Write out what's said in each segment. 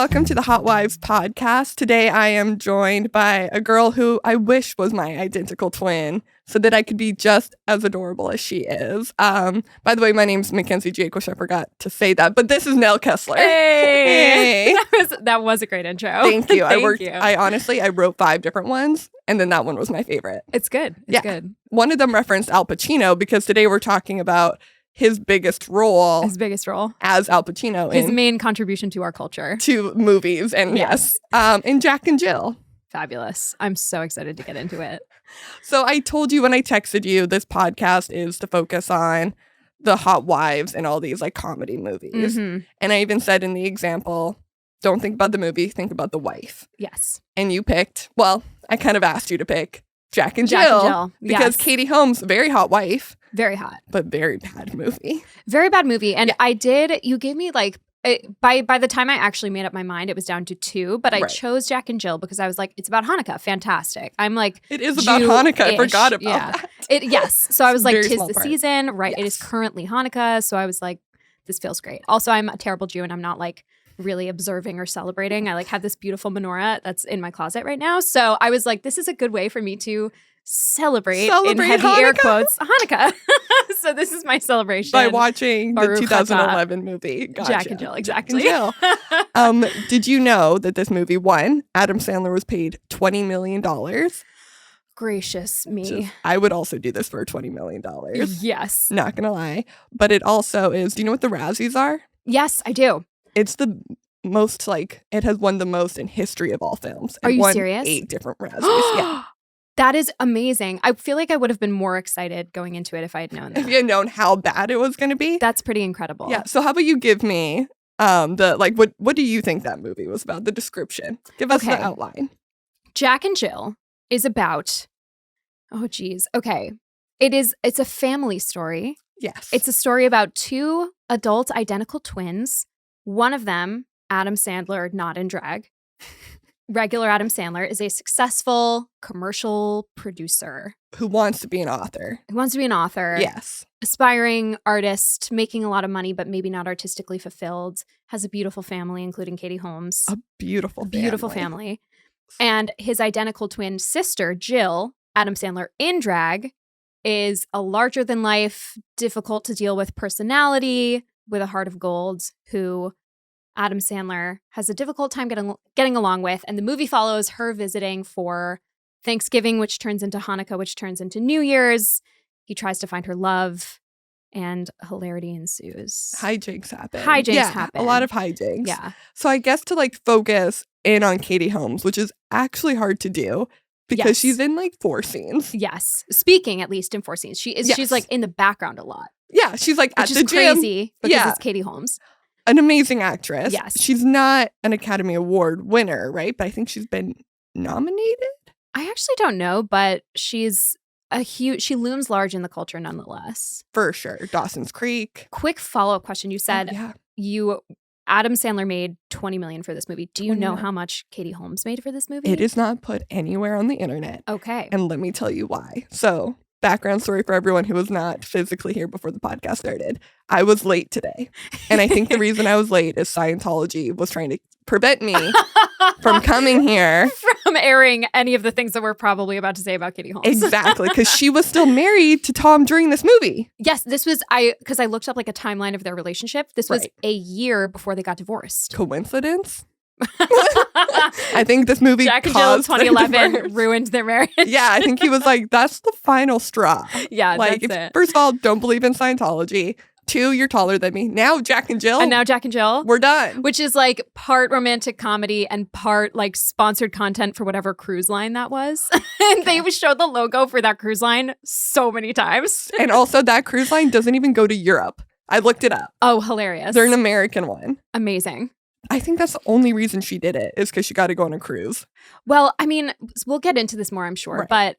welcome to the Hot Wives podcast. Today I am joined by a girl who I wish was my identical twin so that I could be just as adorable as she is. By the way, my name's Mackenzie. Jaquish, I forgot to say that, but this is Nell Kessler. Hey! That was a great intro. Thank you. Thank you. I wrote 5 different ones, and then that one was my favorite. It's good. It's good. One of them referenced Al Pacino because today we're talking about his biggest role as Al Pacino. His main contribution to our culture. To movies, and yes. And Jack and Jill. Fabulous. I'm so excited to get into it. So I told you when I texted you, this podcast is to focus on the hot wives and all these like comedy movies. Mm-hmm. And I even said in the example, don't think about the movie, think about the wife. Yes. And you picked, well, I kind of asked you to pick Jack and Jill. Because Katie Holmes, very hot wife. Very hot. But very bad movie. Very bad movie. And you gave me like, by the time I actually made up my mind, it was down to 2. But I chose Jack and Jill because I was like, it's about Hanukkah. Fantastic. I'm like, it is about Hanukkah. I forgot about that. Yes. So I was like, 'tis the part. season, right? Yes. It is currently Hanukkah. So I was like, this feels great. Also, I'm a terrible Jew and I'm not like really observing or celebrating. I like have this beautiful menorah that's in my closet right now. So I was like, this is a good way for me to celebrate in heavy Hanukkah? air quotes Hanukkah. So this is my celebration by watching the Baruch 2011 movie. Gotcha. Jack and Jill, exactly. Jack and Jill. Did you know that this movie won? Adam Sandler was paid $20 million. Gracious me. I would also do this for $20 million. Yes. Not gonna lie. But it also is, do you know what the Razzies are? Yes, I do. It's the most it has won the most in history of all films. Are you won serious? 8 different Razzies. Yeah. That is amazing. I feel like I would have been more excited going into it if I had known that. If you had known how bad it was going to be. That's pretty incredible. Yeah. So how about you give me what do you think that movie was about? The description. Give us the outline. Jack and Jill is about, okay. It's a family story. Yes. It's a story about 2 adult identical twins. One of them, Adam Sandler, not in drag. Regular Adam Sandler is a successful commercial producer. Who wants to be an author. Yes. Aspiring artist, making a lot of money, but maybe not artistically fulfilled. Has a beautiful family, including Katie Holmes. A beautiful family. And his identical twin sister, Jill, Adam Sandler in drag, is a larger-than-life, difficult to deal with personality with a heart of gold who Adam Sandler has a difficult time getting along with. And the movie follows her visiting for Thanksgiving, which turns into Hanukkah, which turns into New Year's. He tries to find her love, and hilarity ensues. Hijinks happen. Happen. A lot of hijinks. Yeah. So I guess to focus in on Katie Holmes, which is actually hard to do because she's in 4 scenes. Yes. Speaking at least in 4 scenes. She's in the background a lot. Yeah. She's at the gym. Crazy because it's Katie Holmes. An amazing actress. Yes. She's not an Academy Award winner, right? But I think she's been nominated. I actually don't know, but she looms large in the culture nonetheless. For sure. Dawson's Creek. Quick follow-up question. You said Adam Sandler made $20 million for this movie. Do you know how much Katie Holmes made for this movie? It is not put anywhere on the internet. Okay. And let me tell you why. So, background story for everyone who was not physically here before the podcast started. I was late today. And I think the reason I was late is Scientology was trying to prevent me from coming here. From airing any of the things that we're probably about to say about Katie Holmes. Exactly. Because she was still married to Tom during this movie. Yes, this was, because I looked up a timeline of their relationship. This was a year before they got divorced. Coincidence? I think this movie Jack and Jill 2011 ruined their marriage. Yeah, I think he was that's the final straw. Yeah, that's it. First of all, don't believe in Scientology. 2, you're taller than me. Now Jack and Jill. And now Jack and Jill. We're done. Which is part romantic comedy and part sponsored content for whatever cruise line that was. And they showed the logo for that cruise line so many times. And also that cruise line doesn't even go to Europe. I looked it up. Oh, hilarious. They're an American one. Amazing. I think that's the only reason she did it is because she got to go on a cruise. Well, I mean, we'll get into this more, I'm sure. Right. But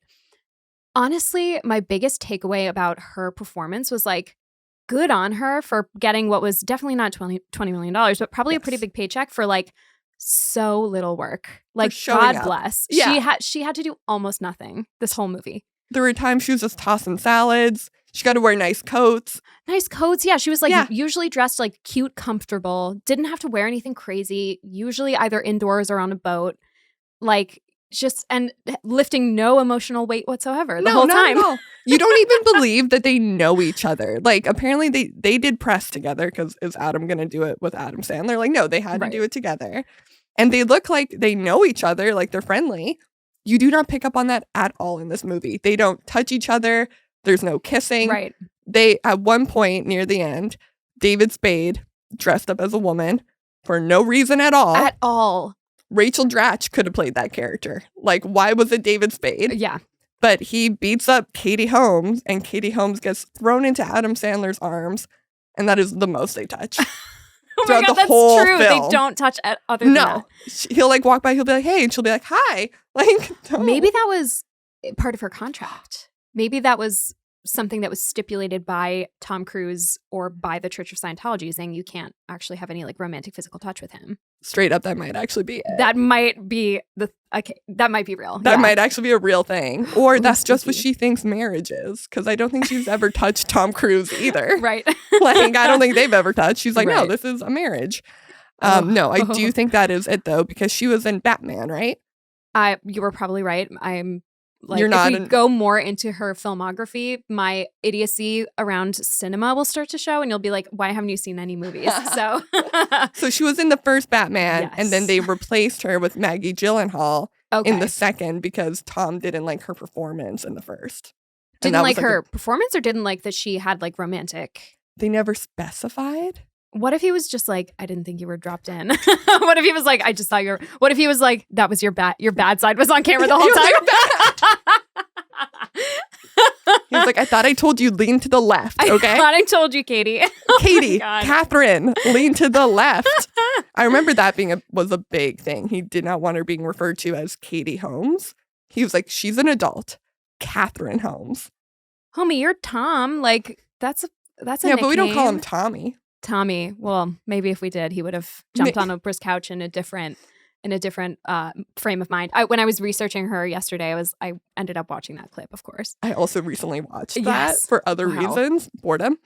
honestly, my biggest takeaway about her performance was good on her for getting what was definitely not $20 million, but probably a pretty big paycheck for so little work. God bless. Yeah. She had to do almost nothing this whole movie. There were times she was just tossing salads. She got to wear nice coats. Nice coats. Yeah. She was like usually dressed like cute, comfortable, didn't have to wear anything crazy, usually either indoors or on a boat. Like just and lifting no emotional weight whatsoever the whole time. No. You don't even believe that they know each other. Like apparently they did press together because is Adam going to do it with Adam Sandler? Like no, they had to do it together. And they look like they know each other, like they're friendly. You do not pick up on that at all in this movie. They don't touch each other. There's no kissing. Right. They, at one point near the end, David Spade dressed up as a woman for no reason at all. At all. Rachel Dratch could have played that character. Like, why was it David Spade? Yeah. But he beats up Katie Holmes, and Katie Holmes gets thrown into Adam Sandler's arms, and that is the most they touch. Oh my God, that's true. Film. They don't touch other than that. He'll like walk by, he'll be like, hey, and she'll be like, hi. Like, no. Maybe that was part of her contract. Maybe that was something that was stipulated by Tom Cruise or by the Church of Scientology, saying you can't actually have any like romantic physical touch with him. Straight up, that might actually be it. That might be that might be real. That might actually be a real thing. Or that's just what she thinks marriage is. Because I don't think she's ever touched Tom Cruise either. Right. Like, I don't think they've ever touched. She's like, no, this is a marriage. No, I do think that is it, though, because she was in Batman, right? You were probably right. I'm like, You're not if we go more into her filmography, my idiocy around cinema will start to show, and you'll be like, why haven't you seen any movies? So she was in the first Batman, and then they replaced her with Maggie Gyllenhaal in the second because Tom didn't like her performance in the first. Didn't like her performance, or didn't like that she had like romantic? They never specified. What if he was just like, I didn't think you were dropped in? What if he was like, I just thought you were... What if he was like, that was your bad side was on camera the whole time? He was like, I thought I told you lean to the left, okay? I thought I told you, Katie. Katie, Catherine, lean to the left. I remember that was a big thing. He did not want her being referred to as Katie Holmes. He was like, she's an adult. Catherine Holmes. Homie, you're Tom. Like, that's a nickname. But we don't call him Tommy. Tommy. Well, maybe if we did, he would have jumped on Oprah's couch in a different frame of mind. When I was researching her yesterday, I ended up watching that clip, of course. I also recently watched that for other reasons. Boredom.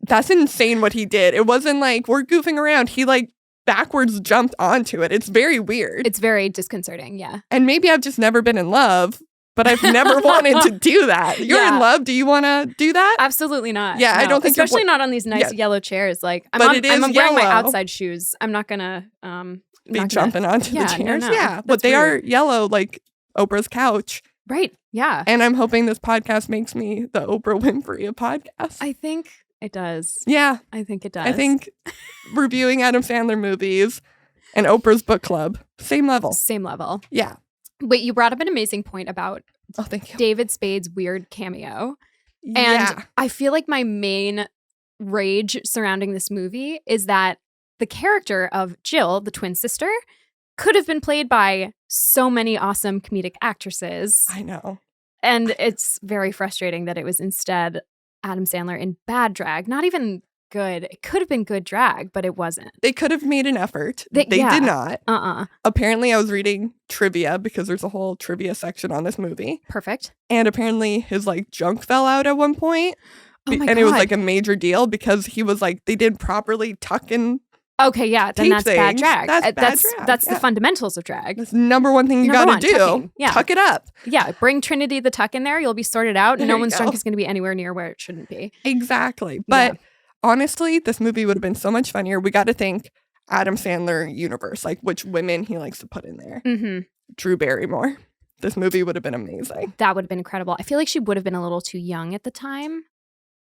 That's insane what he did. It wasn't like we're goofing around. He like backwards jumped onto it. It's very weird. It's very disconcerting, yeah. And maybe I've just never been in love, but I've never wanted to do that. You're in love. Do you want to do that? Absolutely not. Yeah, no. I don't think especially not on these nice yellow chairs. Like I'm wearing my outside shoes. I'm not gonna be jumping onto the chairs. No. Yeah, but they are yellow like Oprah's couch. Right. Yeah. And I'm hoping this podcast makes me the Oprah Winfrey of podcasts. I think it does. Yeah. I think it does. I think reviewing Adam Sandler movies and Oprah's book club, same level. Same level. Yeah. Wait, you brought up an amazing point about thank you. David Spade's weird cameo. Yeah. And I feel like my main rage surrounding this movie is that the character of Jill, the twin sister, could have been played by so many awesome comedic actresses. I know. And it's very frustrating that it was instead Adam Sandler in bad drag. Not even good. It could have been good drag, but it wasn't. They could have made an effort. They did not. Apparently, I was reading trivia because there's a whole trivia section on this movie. Perfect. And apparently his like junk fell out at one point. Oh my God. It was like a major deal because he was like, they didn't properly tuck in. Okay, yeah, then that's bad drag. That's bad drag. That's the fundamentals of drag. That's number one thing you got to do. Tucking. Yeah. Tuck it up. Yeah, bring Trinity the tuck in there. You'll be sorted out. No one's junk is going to be anywhere near where it shouldn't be. Exactly. But honestly, this movie would have been so much funnier. We got to think Adam Sandler universe, like which women he likes to put in there. Mm-hmm. Drew Barrymore. This movie would have been amazing. That would have been incredible. I feel like she would have been a little too young at the time.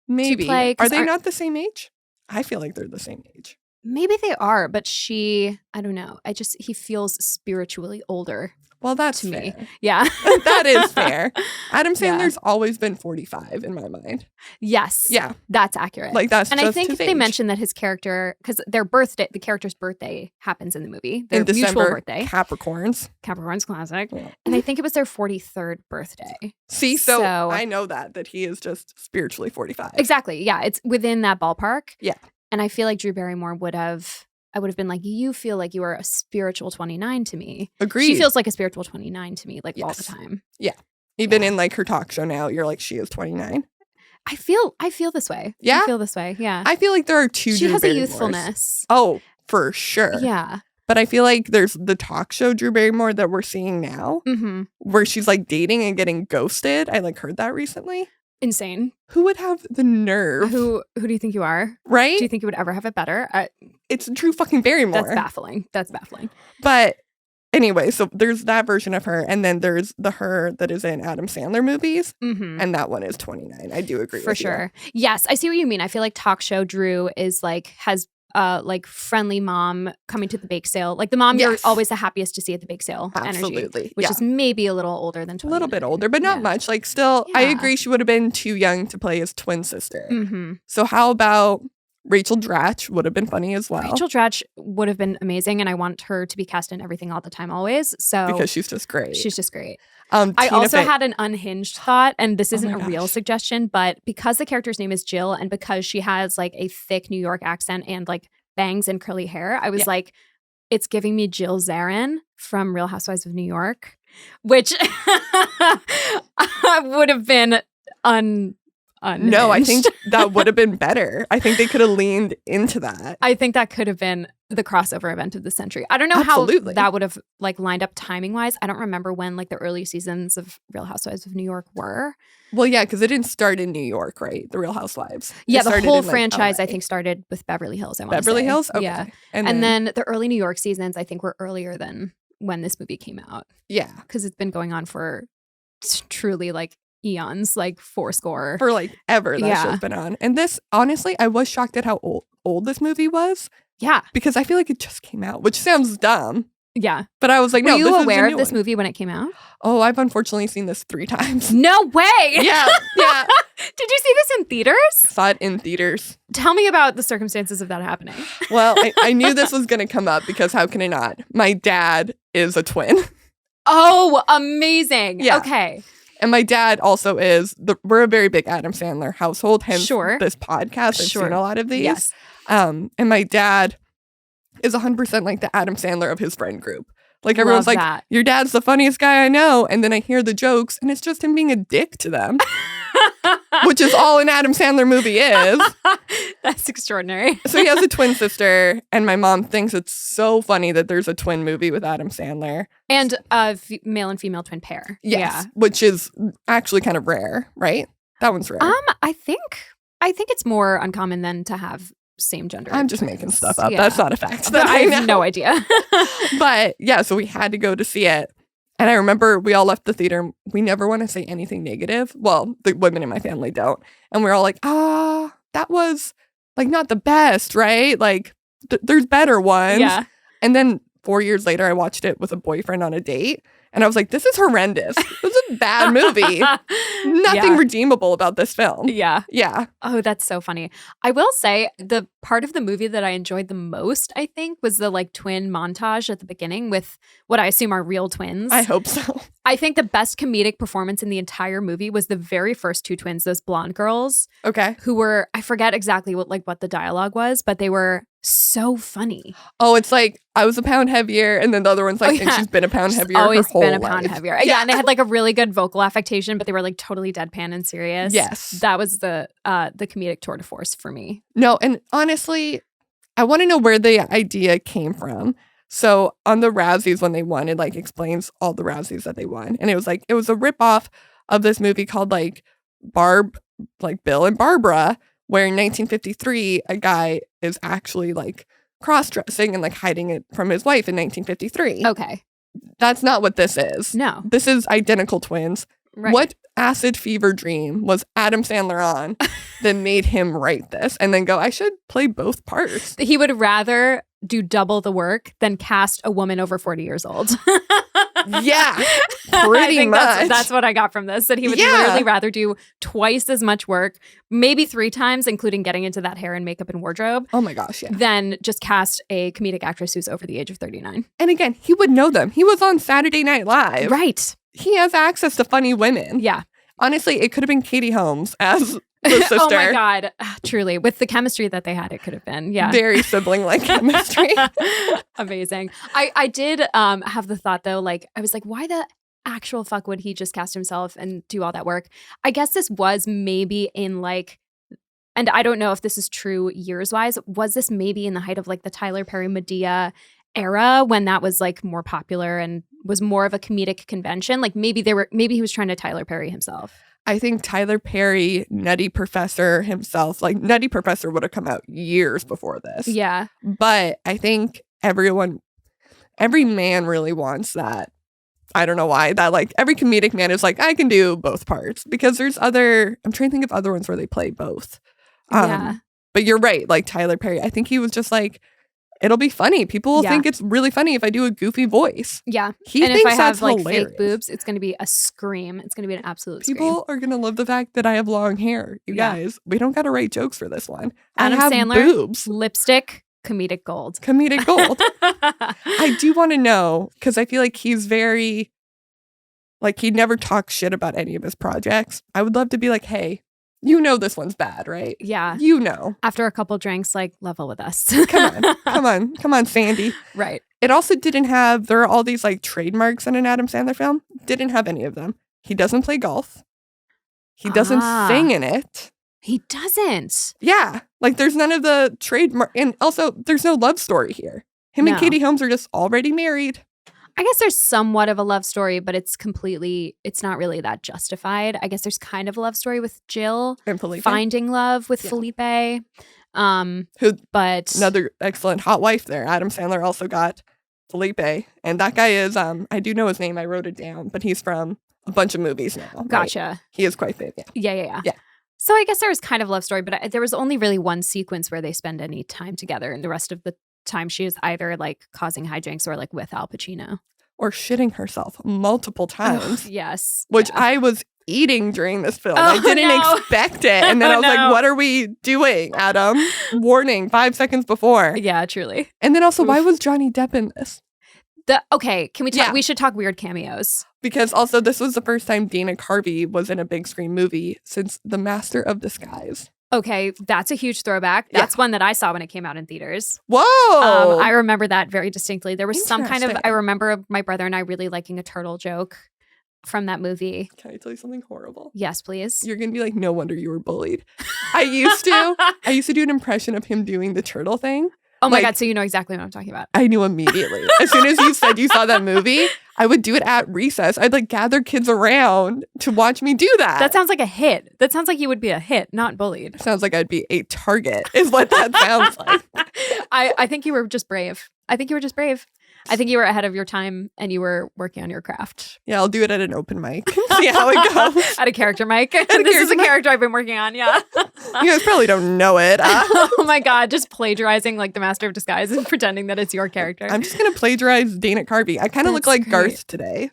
Maybe. To play, are they not the same age? I feel like they're the same age. Maybe they are, but I don't know. He feels spiritually older. Well, that's to fair. Me. Yeah. That is fair. Adam Sandler's always been 45 in my mind. Yes. Yeah. That's accurate. Like that's and just I think his if age. they mention that his character, because the character's birthday happens in the movie. Their in December, mutual birthday. Capricorns Classic. Yeah. And I think it was their 43rd birthday. See, so I know that he is just spiritually 45. Exactly. Yeah. It's within that ballpark. Yeah. And I feel like Drew Barrymore I would have been like, you feel like you are a spiritual 29 to me. Agreed. She feels like a spiritual 29 to me, like all the time. Yeah. Even in like her talk show now, you're like, she is 29. I feel this way. Yeah? I feel this way. Yeah. I feel like there are two She Drew has a Barrymores. youthfulness. Oh, for sure. Yeah. But I feel like there's the talk show Drew Barrymore that we're seeing now, where she's like dating and getting ghosted. I like heard that recently. Insane. Who would have the nerve? Who do you think you are? Right? Do you think you would ever have it better? It's Drew fucking Barrymore. That's baffling. That's baffling. But anyway, so there's that version of her, and then there's the her that is in Adam Sandler movies, and that one is 29. I do agree for with sure. Yes, I see what you mean. I feel like talk show Drew is like has like friendly mom coming to the bake sale, like the mom you're always the happiest to see at the bake sale. Absolutely, energy, which is maybe a little older than 29. A little bit older, but not much. Like still, I agree. She would have been too young to play his twin sister. So how about Rachel Dratch? Would have been funny as well. Rachel Dratch would have been amazing, and I want her to be cast in everything all the time, always. So because she's just great. She's just great. I also had an unhinged thought, and this isn't a real suggestion, but because the character's name is Jill, and because she has like a thick New York accent and like bangs and curly hair, I was like, it's giving me Jill Zarin from Real Housewives of New York, which would have been unhinged. No, I think that would have been better. I think they could have leaned into that. I think that could have been the crossover event of the century. I don't know how that would have like lined up timing wise. I don't remember when like the early seasons of Real Housewives of New York were. Well, yeah, because it didn't start in New York, right? The Real Housewives. Yeah, the whole franchise I think started with Beverly Hills. Beverly Hills? Okay. Yeah. And then the early New York seasons I think were earlier than when this movie came out. Yeah. Because it's been going on for truly like eons, like fourscore. For like ever that show's been on. And this, honestly, I was shocked at how old this movie was. Yeah. Because I feel like it just came out, which sounds dumb. Yeah. But I was like, Were you aware of this movie when it came out? Oh, I've unfortunately seen this 3 times. No way! Yeah. Did you see this in theaters? Saw it in theaters. Tell me about the circumstances of that happening. Well, I knew this was going to come up because how can I not? My dad is a twin. Oh, amazing. Yeah. Okay. And my dad also is, we're a very big Adam Sandler household, hence this podcast. I've seen a lot of these. Yes. And my dad is 100% like the Adam Sandler of his friend group. Like everyone's like, your dad's the funniest guy I know. And then I hear the jokes and it's just him being a dick to them. Which is all an Adam Sandler movie is. That's extraordinary. So he has a twin sister, and my mom thinks it's so funny that there's a twin movie with Adam Sandler. And a male and female twin pair. Yes, yeah. Which is actually kind of rare, right? That one's rare. I think it's more uncommon than to have same gender. I'm just making stuff up. Yeah. That's not a fact. I have no idea. But yeah, so we had to go to see it. And I remember we all left the theater. We never want to say anything negative. Well, the women in my family don't. And we're all like, that was like not the best, right? Like there's better ones. Yeah. And then 4 years later, I watched it with a boyfriend on a date. And I was like, this is horrendous. This is a bad movie. Nothing redeemable about this film. Yeah. Yeah. Oh, that's so funny. I will say the part of the movie that I enjoyed the most, I think, was the like twin montage at the beginning with what I assume are real twins. I hope so. I think the best comedic performance in the entire movie was the very first 2 twins, those blonde girls. Okay. Who were, I forget exactly what the dialogue was, but they were so funny. Oh, it's like, I was a pound heavier, and then the other one's like, and she's been a pound heavier always her whole been a life. pound heavier. Yeah, and they had like a really good vocal affectation, but they were like totally deadpan and serious. Yes. That was the comedic tour de force for me. No, and honestly, I want to know where the idea came from. So on the Razzies, when they won, it like explains all the Razzies that they won. And it was a ripoff of this movie called like Bill and Barbara, where in 1953, a guy is actually like cross-dressing and like hiding it from his wife in 1953. Okay. That's not what this is. No. This is identical twins. Right. What acid fever dream was Adam Sandler on that made him write this and then go, I should play both parts? He would rather do double the work than cast a woman over 40 years old. Yeah, pretty much. That's what I got from this, that he would literally rather do twice as much work, maybe 3 times, including getting into that hair and makeup and wardrobe. Oh my gosh, yeah. Than just cast a comedic actress who's over the age of 39. And again, he would know them. He was on Saturday Night Live. Right. He has access to funny women. Yeah. Honestly, it could have been Katie Holmes as the sister. Oh my God. Truly. With the chemistry that they had, it could have been. Yeah. Very sibling-like chemistry. Amazing. I did have the thought, though, like, I was like, why the actual fuck would he just cast himself and do all that work? I guess this was maybe in like, and I don't know if this is true years wise, was this maybe in the height of like the Tyler Perry Medea era when that was like more popular and was more of a comedic convention? Like maybe he was trying to Tyler Perry himself. I think Tyler Perry, Nutty Professor himself, like Nutty Professor would have come out years before this. Yeah. But I think every man really wants that. I don't know why. That like every comedic man is like, I can do both parts. Because I'm trying to think of other ones where they play both. Yeah. But you're right. Like Tyler Perry, I think he was just like, it'll be funny. People will think it's really funny if I do a goofy voice. Yeah. He and thinks if I have that's like hilarious. fake boobs, it's going to be a scream. It's going to be an absolute scream. People are going to love the fact that I have long hair. You guys, we don't got to write jokes for this one. Adam I have Sandler, boobs. lipstick, comedic gold. Comedic gold. I do want to know, because I feel like he's very, like he never talks shit about any of his projects. I would love to be like, hey, you know this one's bad, right? Yeah. You know. After a couple drinks, like, level with us. Come on, Sandy. Right. It also didn't have, there are all these like trademarks in an Adam Sandler film. Didn't have any of them. He doesn't play golf. He doesn't sing in it. He doesn't. Yeah. Like there's none of the trademark. And also there's no love story here. Him and Katie Holmes are just already married. I guess there's somewhat of a love story, but it's not really that justified. I guess there's kind of a love story with Jill And Felipe. finding love with Felipe. But another excellent hot wife there. Adam Sandler also got Felipe. And that guy is, I do know his name. I wrote it down, but he's from a bunch of movies now. Right? Gotcha. He is quite big. Yeah. So I guess there was kind of a love story, but there was only really one sequence where they spend any time together. And the rest of the time she is either like causing hijinks or like with Al Pacino. Or shitting herself multiple times. Yes. Which I was eating during this film. I didn't expect it. And then I was like, what are we doing, Adam? Warning, 5 seconds before. Yeah, truly. And then also, why was Johnny Depp in this? Can we talk? We should talk weird cameos. Because also, this was the first time Dana Carvey was in a big screen movie since The Master of Disguise. Okay, that's a huge throwback. That's one that I saw when it came out in theaters. Whoa! I remember that very distinctly. There was some kind of, I remember my brother and I really liking a turtle joke from that movie. Can I tell you something horrible? Yes, please. You're going to be like, no wonder you were bullied. I used to do an impression of him doing the turtle thing. Oh my God, so you know exactly what I'm talking about. I knew immediately. As soon as you said you saw that movie, I would do it at recess. I'd like gather kids around to watch me do that. That sounds like a hit. That sounds like you would be a hit, not bullied. Sounds like I'd be a target is what that sounds like. I think you were just brave. I think you were ahead of your time and you were working on your craft. Yeah, I'll do it at an open mic. See how it goes. At a character mic. This is a character I've been working on, yeah. You guys probably don't know it. Oh my God, just plagiarizing like the Master of Disguise and pretending that it's your character. I'm just going to plagiarize Dana Carvey. I kind of look like Garth today.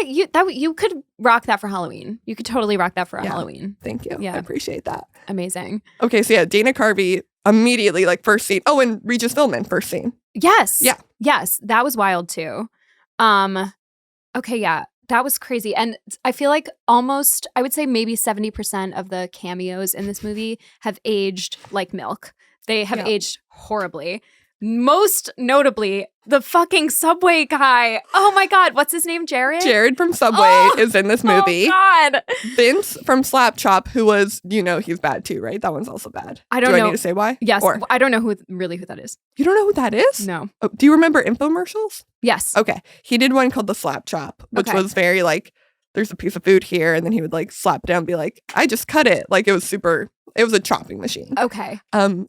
You could rock that for Halloween. You could totally rock that for a Halloween. Thank you. Yeah. I appreciate that. Amazing. Okay, so Dana Carvey immediately, like first scene. Oh, and Regis Philbin, first scene. Yes. Yeah. Yes. That was wild too. Okay, yeah. That was crazy. And I feel like almost, I would say maybe 70% of the cameos in this movie have aged like milk. They have aged horribly. Most notably, the fucking Subway guy. Oh my God. What's his name? Jared? Jared from Subway is in this movie. Oh God. Vince from Slap Chop, who was, he's bad too, right? That one's also bad. I don't know. Do I need to say why? Yes. I don't know who that is. You don't know who that is? No. Oh, do you remember infomercials? Yes. Okay. He did one called the Slap Chop, which was very like, there's a piece of food here, and then he would like slap it down and be like, I just cut it. Like it was a chopping machine. Okay.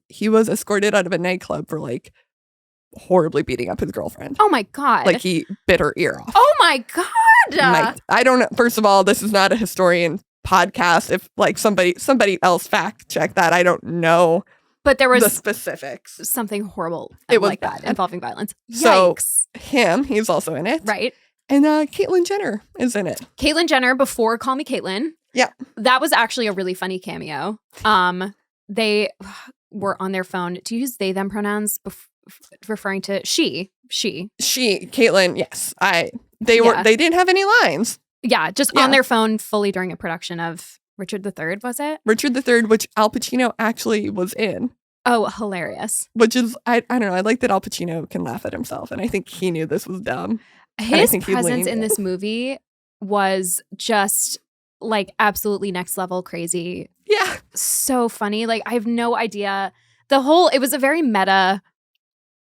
He was escorted out of a nightclub for like horribly beating up his girlfriend. Oh my God. Like he bit her ear off. Oh my God. I don't know. First of all, this is not a historian podcast. If like somebody else fact check that, I don't know. But there was the specifics. Something horrible. It was like bad. That involving violence. So Yikes. he's also in it. Right. And Caitlyn Jenner is in it. Caitlyn Jenner before Call Me Caitlyn. Yeah. That was actually a really funny cameo. They were on their phone. Do you use they, them pronouns referring to she? Caitlyn, yes. They didn't have any lines. Yeah, just on their phone fully during a production of Richard III, was it? Richard III, which Al Pacino actually was in. Oh, hilarious. Which is, I don't know, I like that Al Pacino can laugh at himself, and I think he knew this was dumb. His presence in this movie was just like absolutely next level crazy. Yeah. So funny. Like, I have no idea. It was a very meta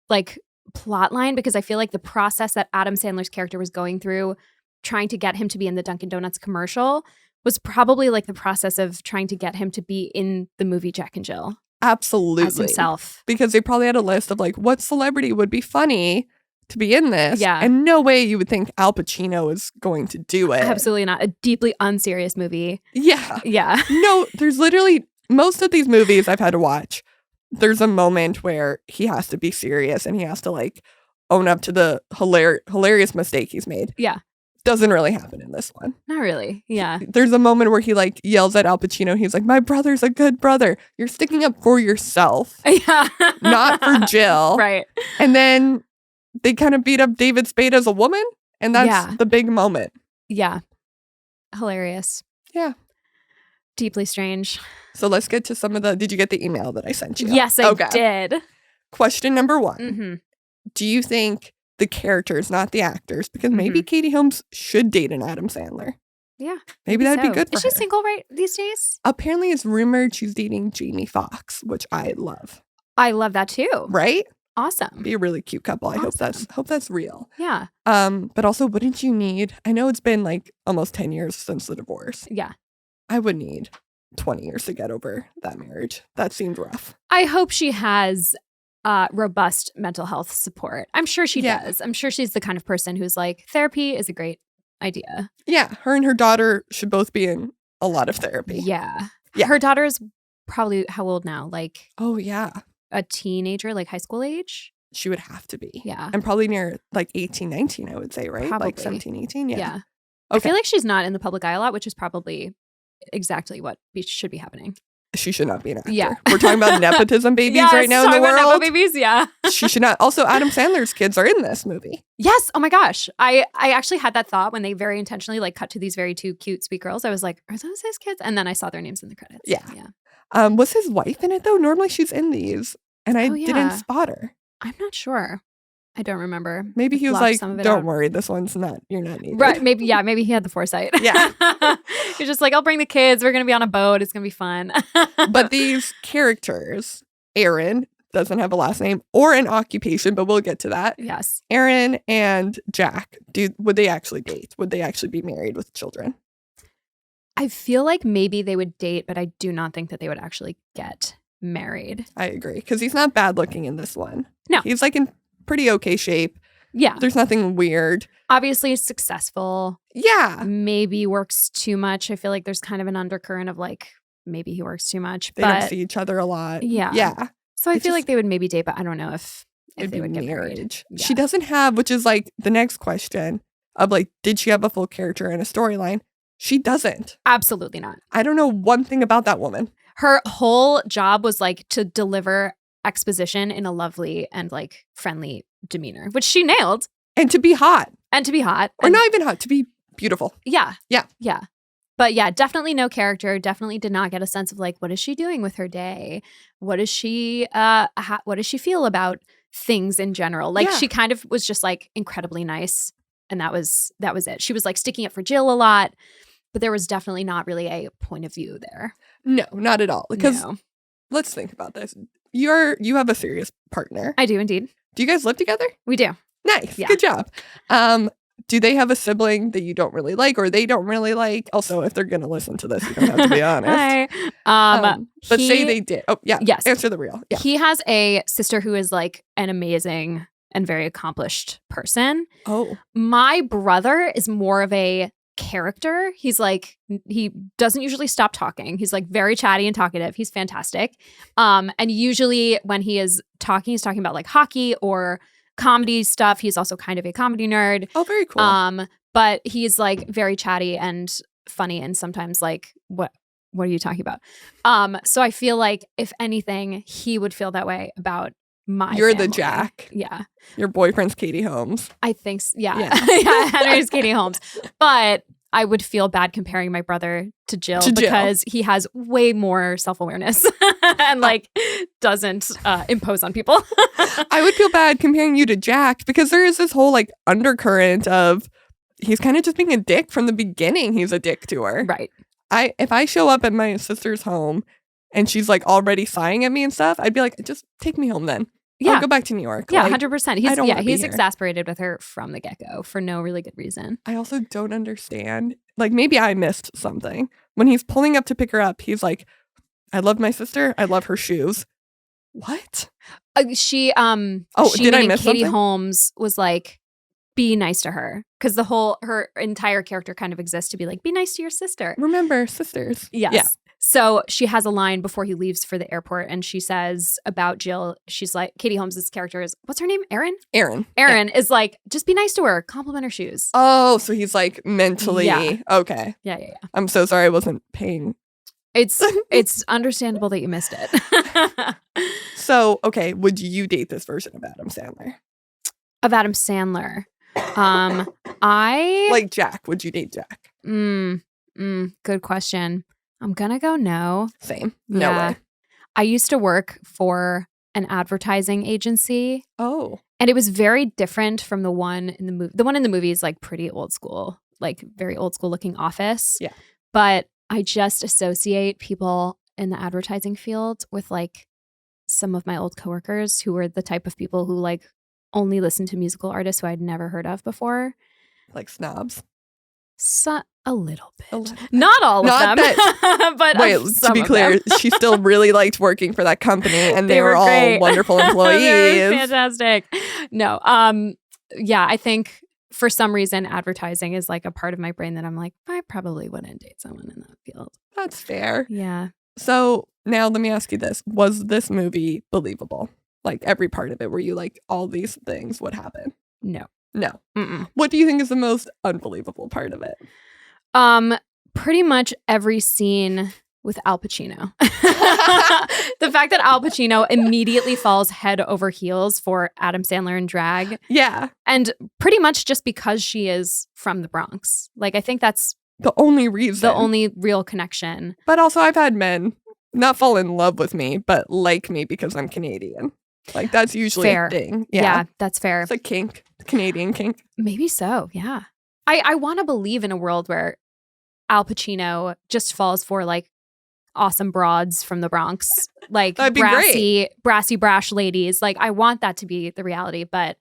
like plot line, because I feel like the process that Adam Sandler's character was going through trying to get him to be in the Dunkin Donuts commercial was probably like the process of trying to get him to be in the movie Jack and Jill. Absolutely. As himself. Because they probably had a list of like, what celebrity would be funny to be in this? Yeah. And no way you would think Al Pacino is going to do it. Absolutely not. A deeply unserious movie. Yeah. Yeah. No, there's literally, most of these movies I've had to watch, there's a moment where he has to be serious and he has to like own up to the hilarious mistake he's made. Yeah. Doesn't really happen in this one. Not really. Yeah. There's a moment where he like yells at Al Pacino. He's like, my brother's a good brother. You're sticking up for yourself. Yeah. Not for Jill. Right. And then they kind of beat up David Spade as a woman. And that's the big moment. Yeah. Hilarious. Yeah. Deeply strange. So let's get to some of the, did you get the email that I sent you? Yes, I did. Question number 1. Mm-hmm. Do you think the characters, not the actors, because maybe Katie Holmes should date an Adam Sandler? Yeah. Maybe that'd be good for her. Is she single right these days? Apparently it's rumored she's dating Jamie Foxx, which I love. I love that too. Right? Awesome. Be a really cute couple. Awesome. I hope that's real. Yeah. But also, wouldn't you need, I know it's been like almost 10 years since the divorce. Yeah. I would need 20 years to get over that marriage. That seemed rough. I hope she has robust mental health support. I'm sure she does. I'm sure she's the kind of person who's like, therapy is a great idea. Yeah. Her and her daughter should both be in a lot of therapy. Yeah. Her daughter's probably how old now? Like, oh, yeah. A teenager, like high school age? She would have to be. Yeah. And probably near like 18, 19, I would say, right? Probably. Like 17, 18. Yeah. Yeah. Okay. I feel like she's not in the public eye a lot, which is probably exactly what should be happening. She should not be an actor. Yeah. We're talking about nepotism babies right now in the world. Nepo babies, yeah. She should not. Also, Adam Sandler's kids are in this movie. Yes. Oh my gosh. I actually had that thought when they very intentionally like cut to these very two cute, sweet girls. I was like, are those his kids? And then I saw their names in the credits. Yeah. Yeah. Was his wife in it though? Normally she's in these. And I didn't spot her. I'm not sure. I don't remember. Maybe he was like, don't worry, this one's you're not needed. Right. Maybe he had the foresight. Yeah. He's just like, I'll bring the kids. We're going to be on a boat. It's going to be fun. But these characters, Aaron doesn't have a last name or an occupation, but we'll get to that. Yes. Aaron and Jack, would they actually date? Would they actually be married with children? I feel like maybe they would date, but I do not think that they would actually get married. I agree. Because he's not bad looking in this one. No. He's like in pretty okay shape. Yeah. There's nothing weird. Obviously successful. Yeah. Maybe works too much. I feel like there's kind of an undercurrent of like, maybe he works too much. They don't see each other a lot. Yeah. Yeah. So I feel like they would maybe date, but I don't know if they would get married. Yeah. She doesn't have, which is like the next question of like, did she have a full character and a storyline? She doesn't. Absolutely not. I don't know one thing about that woman. Her whole job was like to deliver exposition in a lovely and like friendly demeanor, which she nailed. And to be hot. Or not even hot, to be beautiful. Yeah. Yeah. Yeah. But yeah, definitely no character. Definitely did not get a sense of like, what is she doing with her day? What is she, what does she feel about things in general? Like she kind of was just like incredibly nice. And that was it. She was like sticking up for Jill a lot, but there was definitely not really a point of view there. No, not at all. Because let's think about this. You have a serious partner. I do indeed. Do you guys live together? We do. Nice. Yeah. Good job. Do they have a sibling that you don't really like or they don't really like? Also, if they're going to listen to this, you don't have to be honest. Hi. But say they did. Oh, yeah. Yes. Answer the real. Yeah. He has a sister who is like an amazing and very accomplished person. Oh. My brother is more of a character. He's like, he doesn't usually stop talking. He's like very chatty and talkative. He's fantastic. And usually when he is talking, he's talking about like hockey or comedy stuff. He's also kind of a comedy nerd. Oh, very cool. But he's like very chatty and funny and sometimes like, what are you talking about? So I feel like if anything, he would feel that way about my You're family. the Jack. Yeah. Your boyfriend's Katie Holmes. I think yeah. Yeah. Henry's Katie Holmes. But I would feel bad comparing my brother to Jill To Jill. because he has way more self-awareness and like doesn't impose on people. I would feel bad comparing you to Jack because there is this whole like undercurrent of he's kind of just being a dick from the beginning. He's a dick to her. Right. If I show up at my sister's home and she's like already sighing at me and stuff, I'd be like, just take me home then. Yeah. I'll go back to New York. Yeah, Like, 100%. He's exasperated with her from the get-go for no really good reason. I also don't understand. Like, maybe I missed something. When he's pulling up to pick her up, he's like, I love my sister. I love her shoes. What? She did I miss Katie something? Holmes was like, be nice to her. Because her entire character kind of exists to be like, be nice to your sister. Remember, sisters. Yes. Yeah. So she has a line before he leaves for the airport, and she says about Jill, she's like, Katie Holmes' character is, what's her name? Erin? Erin Is like, just be nice to her. Compliment her shoes. Oh, so he's like mentally. Yeah. Okay. Yeah. I'm so sorry I wasn't paying. It's understandable that you missed it. So, okay, would you date this version of Adam Sandler? Of Adam Sandler. I Like Jack, would you date Jack? Good question. I'm gonna go no. Same. No way. I used to work for an advertising agency. Oh. And it was very different from the one in the movie. The one in the movie is like pretty old school, like very old school looking office. Yeah. But I just associate people in the advertising field with like some of my old coworkers who were the type of people who like only listened to musical artists who I'd never heard of before. Like snobs? A little bit. Not all of them. But wait, to be clear, she still really liked working for that company and they were all great. wonderful employees. They were fantastic. No. Yeah, I think for some reason advertising is like a part of my brain that I'm like, I probably wouldn't date someone in that field. That's fair. Yeah. So now let me ask you this. Was this movie believable? Like every part of it, were you like, all these things would happen? No. Mm-mm. What do you think is the most unbelievable part of it? Pretty much every scene with Al Pacino. The fact that Al Pacino immediately falls head over heels for Adam Sandler in drag. Yeah. And pretty much just because she is from the Bronx. Like, I think that's the only reason. The only real connection. But also I've had men not fall in love with me, but like me because I'm Canadian. Like that's usually fair. A thing. Yeah, that's fair. It's a kink. Canadian kink. Maybe so, yeah. I want to believe in a world where Al Pacino just falls for like awesome broads from the Bronx, like brassy brash ladies. Like I want that to be the reality, but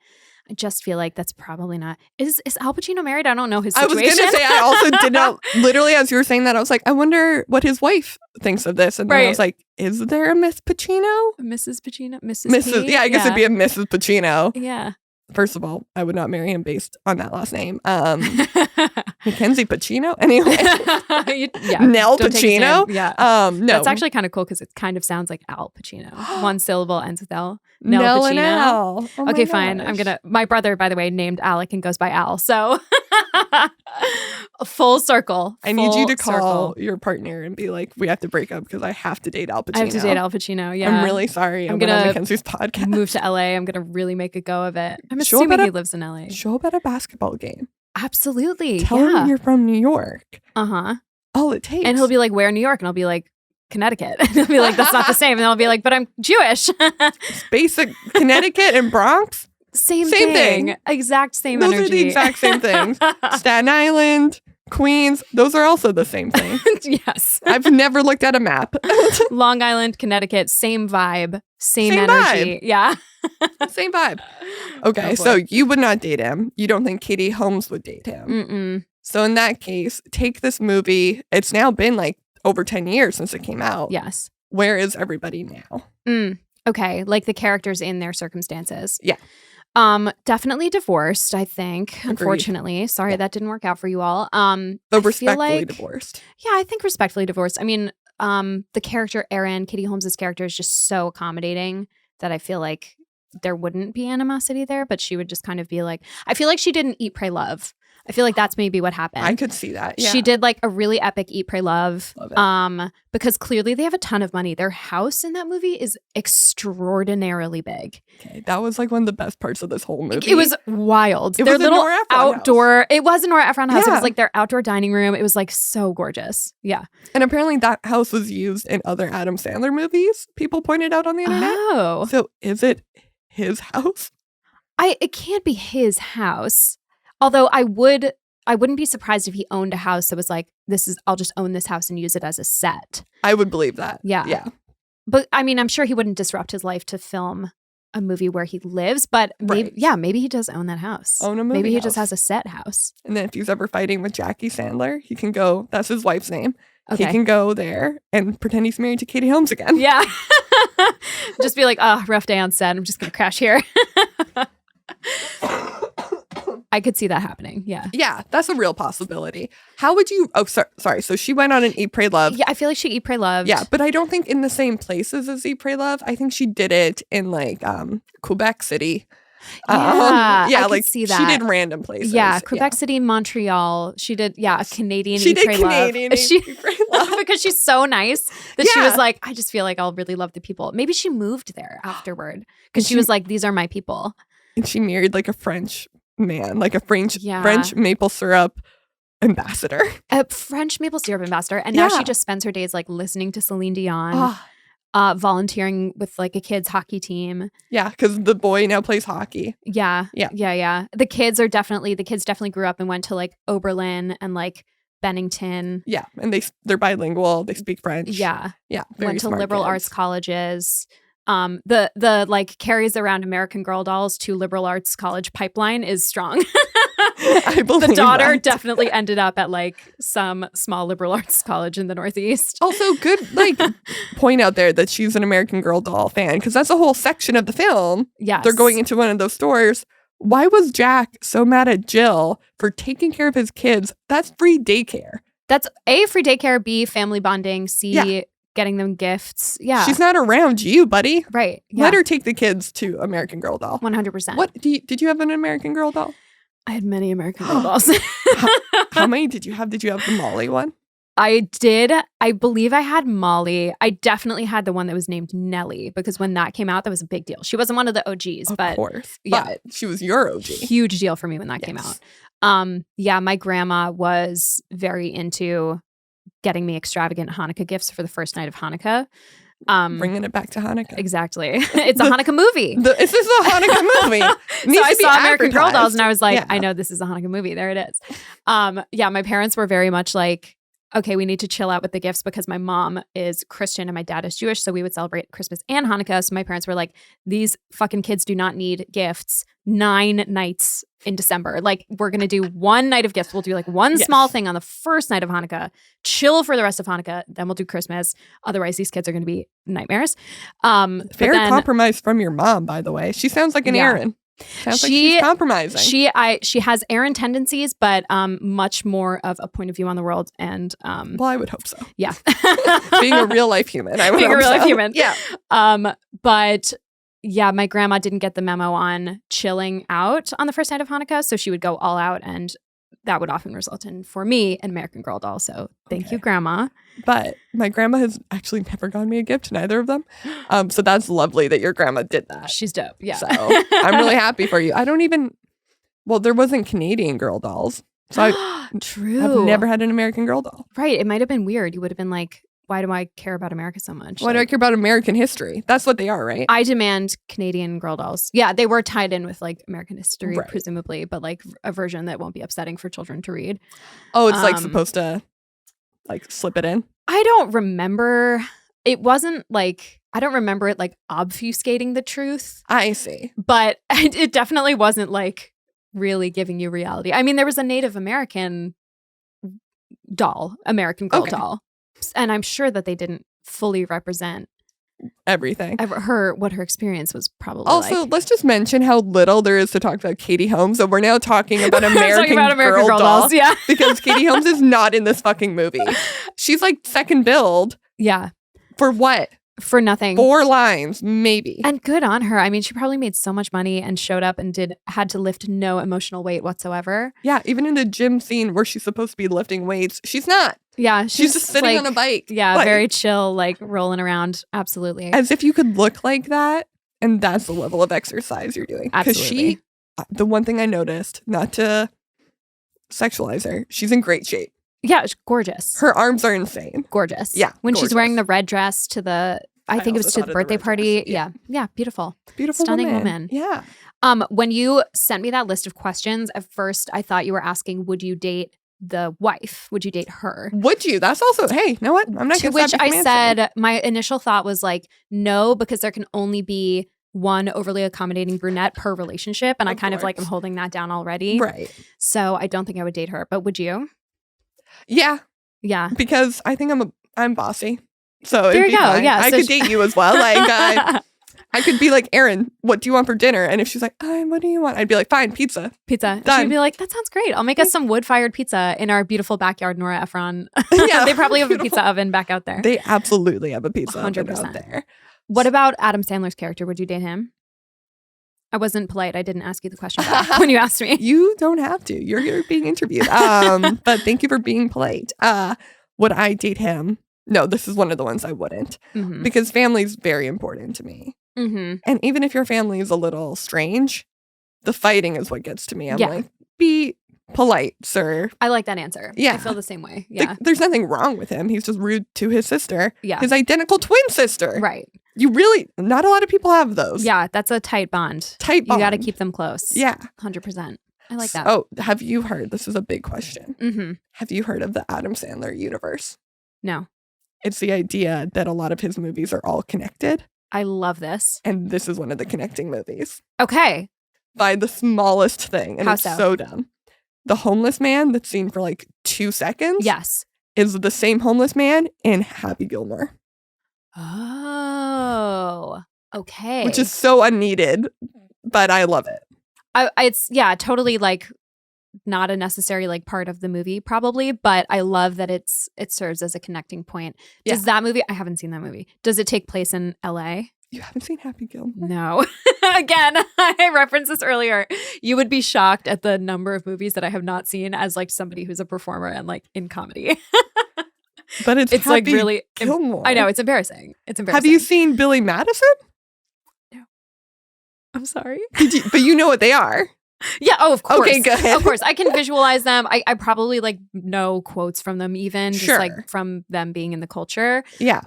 I just feel like that's probably not. Is Al Pacino married? I don't know his situation. I was gonna say I also did not. Literally, as you were saying that, I was like, I wonder what his wife thinks of this. And then I was like, is there a Miss Pacino? Mrs. Pacino? Mrs. P? Yeah, I guess it'd be a Mrs. Pacino. Yeah. First of all, I would not marry him based on that last name. Mackenzie Pacino? Anyway. Nell Pacino? Yeah. No. That's actually kind of cool because it kind of sounds like Al Pacino. One syllable ends with L. Nell Pacino. And Al. Oh okay, fine. My brother, by the way, named Alec and goes by Al. So full circle. I need you to call your partner and be like, we have to break up because I have to date Al Pacino. I have to date Al Pacino, yeah. I'm really sorry. I'm going to Mackenzie's podcast. Move to LA. I'm going to really make a go of it. I'm assuming he lives in LA. Show up at a basketball game. Absolutely. Tell him you're from New York. Uh-huh. All it takes. And he'll be like, where in New York? And I'll be like, Connecticut. And he'll be like, that's not the same. And I'll be like, but I'm Jewish. It's basic Connecticut and Bronx. Same thing. Exact same Those energy. Those are the exact same things. Staten Island, Queens, those are also the same thing. Yes. I've never looked at a map. Long Island, Connecticut, same vibe, same energy. Vibe. Yeah. Same vibe. Okay, so you would not date him. You don't think Katie Holmes would date him. Mm-mm. So in that case, take this movie. It's now been like over 10 years since it came out. Yes. Where is everybody now? Okay, like the characters in their circumstances. Yeah. Definitely divorced, I think. Agreed. Unfortunately. Sorry that didn't work out for you all. But respectfully divorced. Yeah, I think respectfully divorced. I mean, the character Erin, Katie Holmes' character, is just so accommodating that I feel like there wouldn't be animosity there, but she would just kind of be like, I feel like she didn't eat, pray, love. I feel like that's maybe what happened. I could see that. Yeah. She did like a really epic Eat, Pray, Love. Love it. Because clearly they have a ton of money. Their house in that movie is extraordinarily big. Okay, that was like one of the best parts of this whole movie. It was wild. It Their was a little Nora Ephron outdoor. house. It was a Nora Ephron house. It Yeah. was like their outdoor dining room. It was like so gorgeous. Yeah. And apparently that house was used in other Adam Sandler movies. People pointed out on the internet. Oh. So is it his house? It can't be his house. Although I wouldn't be surprised if he owned a house that was like, I'll just own this house and use it as a set. I would believe that. Yeah. Yeah. But I mean, I'm sure he wouldn't disrupt his life to film a movie where he lives, but maybe he does own that house. Own a movie Maybe he house. just has a set house. And then if he's ever fighting with Jackie Sandler, he can go, that's his wife's name. Okay. He can go there and pretend he's married to Katie Holmes again. Yeah. Just be like, oh, rough day on set. I'm just going to crash here. I could see that happening. Yeah. Yeah, that's a real possibility. How would you... Oh, sorry. So she went on an Eat, Pray, Love. Yeah, I feel like she Eat, Pray, Love. Yeah, but I don't think in the same places as Eat, Pray, Love. I think she did it in like Quebec City. I yeah, could like see that. she did random places. Yeah, Quebec City, Montreal. She did, a Canadian She Eat, did Pray, Canadian Love. Eat, Pray, Love. Because she's so nice that she Yeah. was like, I just feel like I'll really love the people. Maybe she moved there afterward because she was like, these are my people. And she married like a French man, like a French Yeah. maple syrup ambassador. A French maple syrup ambassador. And now Yeah. she just spends her days like listening to Celine Dion, Oh, volunteering with like a kids hockey team. yeah, because the boy now plays hockey. Yeah. The kids definitely grew up and went to like Oberlin and like Bennington. Yeah, and they're bilingual. They speak French. Yeah. Yeah, very Went to smart liberal kids. arts colleges. The like carries around American Girl dolls to liberal arts college pipeline is strong. I believe The daughter that. definitely ended up at like some small liberal arts college in the Northeast. Also, good like point out there that she's an American Girl doll fan because that's a whole section of the film. Yes. They're going into one of those stores. Why was Jack so mad at Jill for taking care of his kids? That's free daycare. That's A, free daycare, B, family bonding, C, Yeah. getting them gifts. Yeah. She's not around you, buddy. right. Yeah. Let her take the kids to American Girl doll. 100%. What did you have an American Girl doll? I had many American Girl dolls. How many did you have? Did you have the Molly one? I did. I believe I had Molly. I definitely had the one that was named Nellie because when that came out, that was a big deal. She wasn't one of the OGs, Of but course. yeah. But she was your OG. huge deal for me when that came Yes. out. My grandma was very into getting me extravagant Hanukkah gifts for the first night of Hanukkah. Bringing it back to Hanukkah. Exactly. It's a Hanukkah movie. This is a Hanukkah movie. So I saw American Girl dolls and I was like, Yeah. I know this is a Hanukkah movie. There it is. My parents were very much like, okay, we need to chill out with the gifts because my mom is Christian and my dad is Jewish. So we would celebrate Christmas and Hanukkah. So my parents were like, these fucking kids do not need gifts 9 nights in December. Like, we're going to do one night of gifts. We'll do like one Yes. small thing on the first night of Hanukkah, chill for the rest of Hanukkah. Then we'll do Christmas. Otherwise, these kids are going to be nightmares. But Fair then- compromise from your mom, by the way. She sounds like an Yeah. Aaron. Sounds like she's compromising. She has Aaron tendencies, but much more of a point of view on the world. And well, I would hope so. yeah, Being a real life human, I would Being a hope real life so. human. Yeah. But yeah, my grandma didn't get the memo on chilling out on the first night of Hanukkah, so she would go all out, and that would often result in, for me, an American Girl doll. So thank you, Grandma. But my grandma has actually never gotten me a gift, neither of them. So that's lovely that your grandma did that. She's dope. Yeah. So I'm really happy for you. There wasn't Canadian Girl dolls. So True. I've never had an American Girl doll. Right. It might have been weird. You would have been like, why do I care about America so much? Why do I care about American history? That's what they are, right? I demand Canadian Girl dolls. Yeah, they were tied in with like American history, Right. presumably, but like a version that won't be upsetting for children to read. Oh, it's like Um, supposed to like slip it in. I don't remember. It wasn't like, I don't remember it like obfuscating the truth, I see. but it definitely wasn't like really giving you reality. I mean, there was a Native American doll, American Girl Okay. doll. And I'm sure that they didn't fully represent Everything. what her experience was probably Also, like. let's just mention how little there is to talk about Katie Holmes. So we're now talking about American, Girl doll dolls. Yeah. because Katie Holmes is not in this fucking movie. She's like second build Yeah. for what? For nothing. 4 lines, maybe. And good on her. I mean, she probably made so much money and showed up and had to lift no emotional weight whatsoever. Yeah, even in the gym scene where she's supposed to be lifting weights, she's not. Yeah, she's just sitting on a bike. Yeah, like, very chill, like rolling around. Absolutely. As if you could look like that, and that's the level of exercise you're doing. Absolutely. Because the one thing I noticed, not to sexualize her, she's in great shape. Yeah, it's gorgeous. Her arms are insane. Gorgeous. Yeah. When gorgeous. she's wearing the red dress to the, I think it was to the birthday party. Yeah. Beautiful. Beautiful Stunning woman. Yeah. When you sent me that list of questions, at first I thought you were asking, would you date the wife? Would you date her? Would you? That's also, hey, you know what? I'm not to which I said, my initial thought was like, no, because there can only be one overly accommodating brunette per relationship. And I kind of like am holding that down already. Right. So I don't think I would date her. But would you? Yeah. Yeah. Because I think I'm bossy. So there you go. Fine. Yeah. I could date you as well. Like I could be like, Erin, what do you want for dinner? And if she's like, what do you want? I'd be like, fine, pizza. Pizza. Done. She'd be like, that sounds great. I'll make us some wood-fired pizza in our beautiful backyard, Nora Ephron. Yeah, they probably have a pizza oven back out there. They absolutely have a pizza 100%. oven out there. What about Adam Sandler's character? Would you date him? I wasn't polite. I didn't ask you the question back when you asked me. You don't have to. You're being interviewed. But thank you for being polite. Would I date him? No, this is one of the ones I wouldn't. Mm-hmm. Because family's very important to me. Mm-hmm. And even if your family is a little strange, the fighting is what gets to me. I'm like, be polite, sir. I like that answer. Yeah. I feel the same way. Yeah. There's nothing wrong with him. He's just rude to his sister. Yeah. His identical twin sister. Right. Not a lot of people have those. Yeah, that's a tight bond. You got to keep them close. Yeah. 100%. I like that. Oh, have you heard? This is a big question. Mm-hmm. Have you heard of the Adam Sandler universe? No. It's the idea that a lot of his movies are all connected. I love this. And this is one of the connecting movies. Okay. By the smallest thing. And it's so dumb. The homeless man that's seen for like 2 seconds. Yes. Is the same homeless man in Happy Gilmore. Oh, okay. Which is so unneeded, but I love it. It's totally like not a necessary like part of the movie probably, but I love that it serves as a connecting point. Does that movie, I haven't seen that movie. Does it take place in LA? You haven't seen Happy Gilmore? No. Again, I referenced this earlier. You would be shocked at the number of movies that I have not seen as like somebody who's a performer and like in comedy. But it's Happy like really Gilmore. I know, it's embarrassing. Have you seen Billy Madison? No. I'm sorry. But you know what they are. Yeah, of course. Okay, good. Of course. I can visualize them. I probably like know quotes from them even, just like from them being in the culture. Yeah.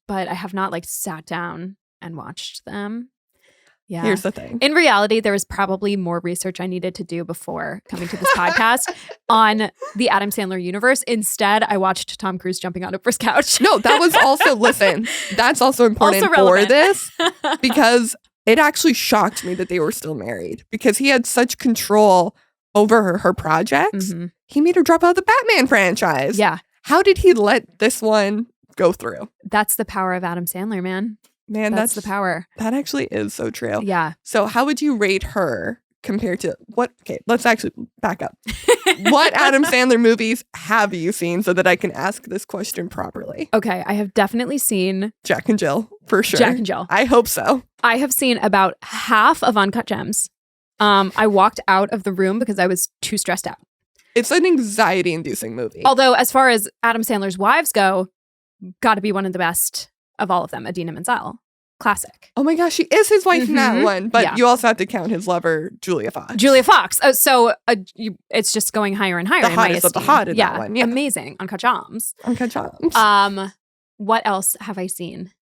But I have not like sat down and watched them. Yeah. Here's the thing. In reality, there was probably more research I needed to do before coming to this podcast on the Adam Sandler universe. Instead, I watched Tom Cruise jumping on Oprah's couch. No, that was also, listen, that's also important also for this because it actually shocked me that they were still married because he had such control over her projects. Mm-hmm. He made her drop out of the Batman franchise. Yeah. How did he let this one go through? That's the power of Adam Sandler, man. Man, that's the power. That actually is so true. Yeah. So how would you rate her compared to what? Okay, let's actually back up. What Adam Sandler movies have you seen so that I can ask this question properly? Okay, I have definitely seen Jack and Jill, for sure. Jack and Jill. I hope so. I have seen about half of Uncut Gems. I walked out of the room because I was too stressed out. It's an anxiety-inducing movie. Although, as far as Adam Sandler's wives go, got to be one of the best of all of them, Idina Menzel. Classic. Oh my gosh, she is his wife in that one. But you also have to count his lover, Julia Fox. It's just going higher and higher the in my hottest of the hot in that one. Yeah. Amazing. Uncut Gems. Uncut Gems. What else have I seen?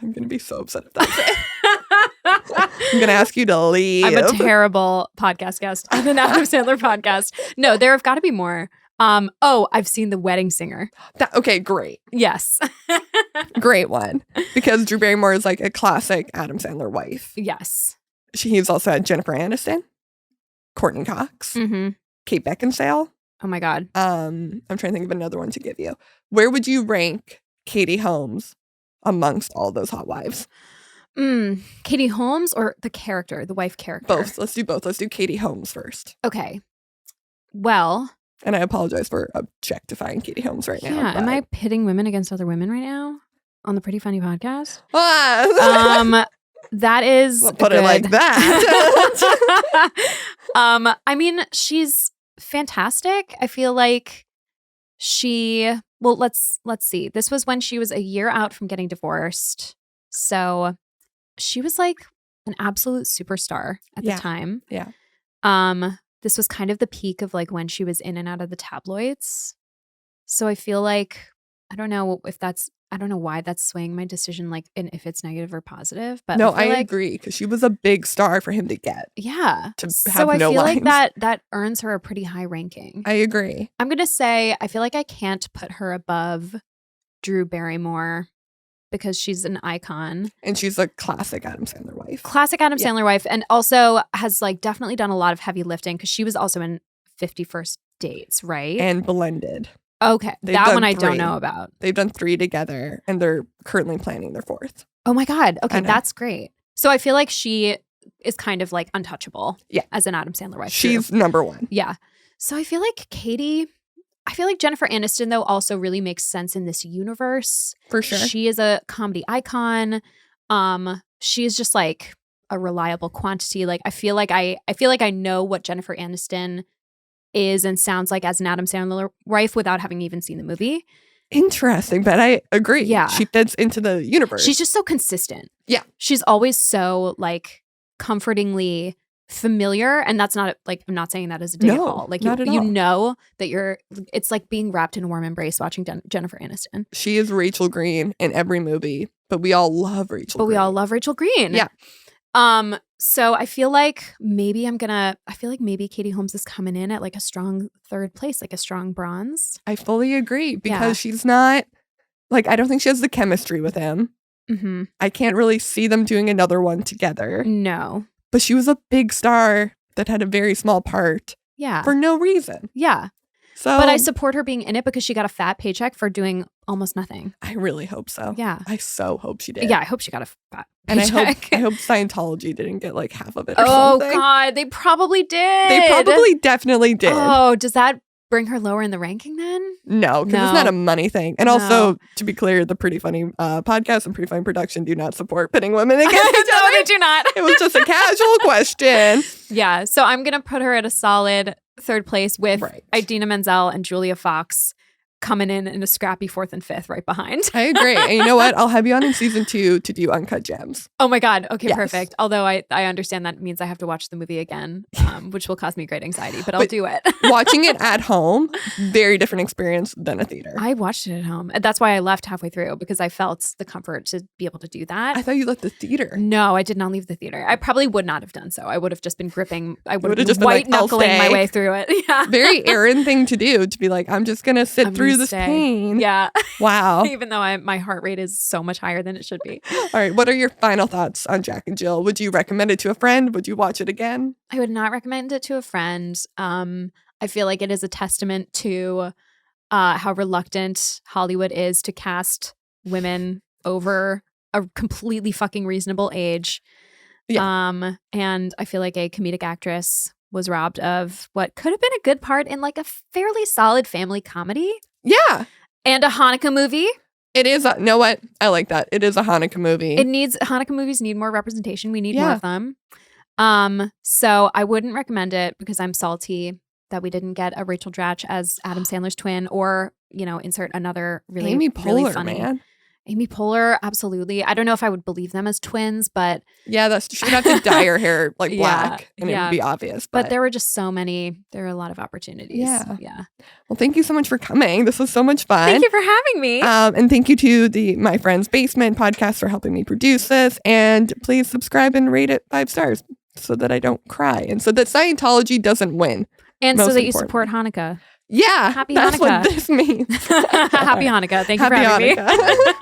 I'm going to be so upset if that's it. I'm going to ask you to leave. I'm a terrible podcast guest on an Adam Sandler podcast. No, there have got to be more. I've seen The Wedding Singer. Okay, great. Yes. Great one. Because Drew Barrymore is like a classic Adam Sandler wife. Yes. He's also had Jennifer Aniston, Courtney Cox, Kate Beckinsale. Oh my God. I'm trying to think of another one to give you. Where would you rank Katie Holmes amongst all those hot wives? Katie Holmes or the character, the wife character? Both. Let's do both. Let's do Katie Holmes first. Okay. Well. And I apologize for objectifying Katie Holmes right now. Yeah. Am I pitting women against other women right now? on the Pretty Funny podcast. That is I'll put it like that. I mean, she's fantastic. I feel like let's see. This was when she was a year out from getting divorced. So she was like an absolute superstar at the time. Yeah. This was kind of the peak of like when she was in and out of the tabloids. So I feel like I don't know why that's swaying my decision, like, and if it's negative or positive. But no, I agree, because she was a big star for him to get. Yeah. To have so I no feel lines. like that earns her a pretty high ranking. I agree. I'm gonna say I feel like I can't put her above Drew Barrymore because she's an icon. And she's a classic Adam Sandler wife. Classic Adam Sandler wife, and also has like definitely done a lot of heavy lifting because she was also in 50 First Dates, right? And Blended. Okay, that one I don't know about. They've done 3 together, and they're currently planning their 4th. Oh my God. Okay, that's great. So I feel like she is kind of like untouchable as an Adam Sandler wife. She's number 1. Yeah. So I feel like Jennifer Aniston, though, also really makes sense in this universe. For sure. She is a comedy icon. She is just like a reliable quantity. Like I feel like I know what Jennifer Aniston is and sounds like as an Adam Sandler wife without having even seen the movie. Interesting, but I agree. Yeah. She fits into the universe. She's just so consistent. Yeah. She's always so like comfortingly familiar, and that's not like, I'm not saying that as a dig at all. Like not at you all. know that it's like being wrapped in a warm embrace watching Jennifer Aniston. She is Rachel Green in every movie, but we all love Rachel Green. Yeah. So I feel like maybe Katie Holmes is coming in at like a strong 3rd place, like a strong bronze. I fully agree, because she's not, like, I don't think she has the chemistry with him. Mm-hmm. I can't really see them doing another one together. No. But she was a big star that had a very small part. Yeah. For no reason. Yeah. So, but I support her being in it because she got a fat paycheck for doing almost nothing. I really hope so. Yeah. I so hope she did. Yeah, I hope she got a fat and paycheck. I hope Scientology didn't get like half of it or something. something. Oh God, they probably did. They probably definitely did. Oh, does that bring her lower in the ranking then? No, because it's not a money thing. And also, to be clear, the Pretty Funny podcast and Pretty Funny production do not support pitting women against each other. No, they do not. It was just a casual question. Yeah, so I'm going to put her at a solid 3rd place with Idina Menzel and Julia Fox coming in a scrappy 4th and 5th right behind. I agree. And you know what? I'll have you on in season 2 to do Uncut Gems. Oh my God. Okay, perfect. Although I understand that means I have to watch the movie again, which will cause me great anxiety, but I'll do it. Watching it at home, very different experience than a theater. I watched it at home. That's why I left halfway through, because I felt the comfort to be able to do that. I thought you left the theater. No, I did not leave the theater. I probably would not have done so. I would have just been gripping. I would have just white knuckling my way through it. Yeah. Very Aaron thing to do, to be like, I'm just going to sit through this pain. Yeah. Wow. Even though my heart rate is so much higher than it should be. All right. What are your final thoughts on Jack and Jill? Would you recommend it to a friend? Would you watch it again? I would not recommend it to a friend. I feel like it is a testament to how reluctant Hollywood is to cast women over a completely fucking reasonable age. Yeah. And I feel like a comedic actress was robbed of what could have been a good part in like a fairly solid family comedy. Yeah. And a Hanukkah movie. It is. You know what? I like that. It is a Hanukkah movie. Hanukkah movies need more representation. We need more of them. So I wouldn't recommend it because I'm salty that we didn't get a Rachel Dratch as Adam Sandler's twin, or, insert another really, Amy Poehler, really funny. Man. Amy Poehler, absolutely. I don't know if I would believe them as twins, but yeah, she'd have to dye her hair like black, and it would be obvious. But there were just so many. There were a lot of opportunities. Yeah. Yeah. Well, thank you so much for coming. This was so much fun. Thank you for having me. And thank you to My Friend's Basement podcast for helping me produce this. And please subscribe and rate it 5 stars so that I don't cry, and so that Scientology doesn't win, and so that you support Hanukkah. Yeah, Happy that's Hanukkah. what this means. Happy Hanukkah. Thank you for having me.